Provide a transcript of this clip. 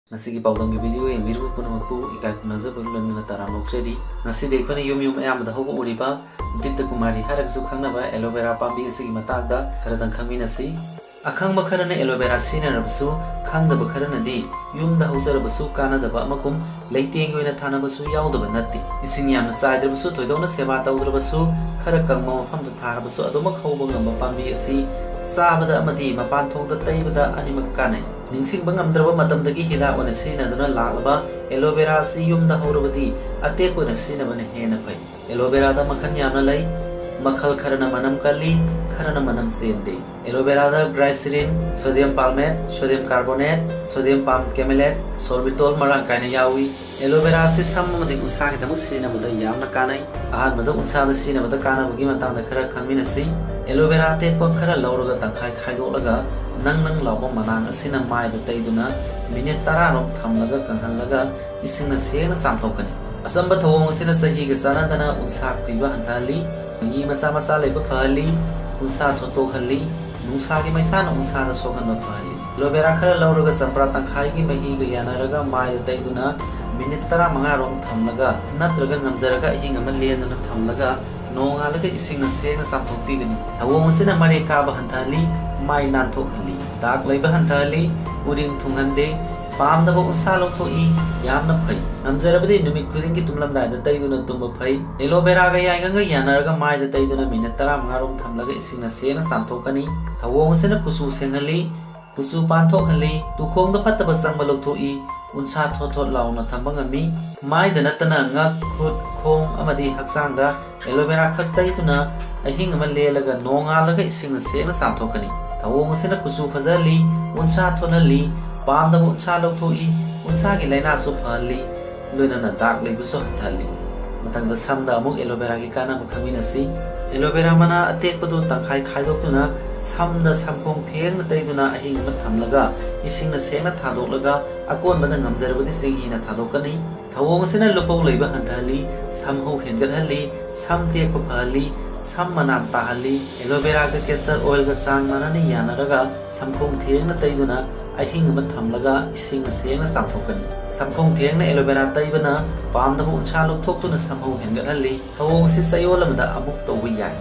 Nasi paudang ki video yang biru pun aku ikai kunaza pun lana tara mokjadi nasi dekho ne yum ayam da hobo uriba Dita Kumari harak su khangna ba aloe vera pambi isi matagda karatang khangmi nasi akhang bakharana aloe vera sina rabasu khangda bakharana di yum da haujar basu kana da ba makum leiteng goina thana basu yauda ba natti ising yamna saidra basu thoidona seba tawdra basu khara kangma mafam da thara basu adoma khawba ngamba pambi isi sabada amadi mapan thongda taibada animak kanai ningsing bangamdraba matamdagi hida wana sina duna laglaba aloe vera si yum da haurabadi ate ko na sina bane hena phai aloe vera da makhan yamna lai makhal kharana manam kali kharana manam sende aloe vera da glycerin sodium palmate sodium carbonate sodium palm camelate sorbitol marang kaina yawi aloe vera si sammadi unsa ki damu sina bada yamna kanai ahan bada unsa da sina bada kana bagi matang da khara khangmina si aloe vera te ko khara lawraga tangkhai khaidolaga nang lawa manang asina mai da taiduna minute 10 rom thamlaga kanghanlaga isingna sena samthokani asamba thawong asina sahi ga sanadana unsa khuiba hantali yi macha macha leba phali unsa thoto khali nungsa gi maisana unsa da sokan ba phali lobera khara lawraga sampra tangkhai gi magi ga yanaraga mai da taiduna minute 15 rom thamlaga natraga ngamjaraga hinga malena thamlaga nongalaga isingna sena samthokpigani thawong asina mare ka ba hantali mai nan thokhali dak leiba hantali uring thunghande pamdaba unsa lokthoi yamna phai namjarabadi numit khudingi tumlamdai da taiduna tumba phai aloe vera ga yainga yanaraga mai da taiduna minute 15 rom thamlaga isingna sena samthokani thawong sena kusu senghali kusu panthokali tukhong da phattaba sangba lokthoi unsa thothot launa thambangami mai da natana ngak khut khong amadi haksang da aloe vera khattaituna ahing ama lelaga nongalaga isingna sena samthokani thawong asina kusu phajali unsa thonali pamda unsa lokthoi unsa gi laina su phali loina na dak leibuso hathali matang da samda amuk aloe vera gi kana bukhamina si aloe vera mana atek padu tangkhai khaidokuna samda samkhong theng na taiduna ahing ma thamlaga isingna sena thadolaga akon bada ngamjarabadi singhina thadokani thawong asina lupau leiba hanthali samho hengalhali samte ko phali sam manam tahali aloe vera ga castor oil ga chang manani yanaraga samkhong theng na taiduna ahing ma thamlaga ising sena samthokani samkhong theng na aloe vera taibana pamda unsa lokthokuna samho hengalhali thawong si sayolamada amuk tawbi yai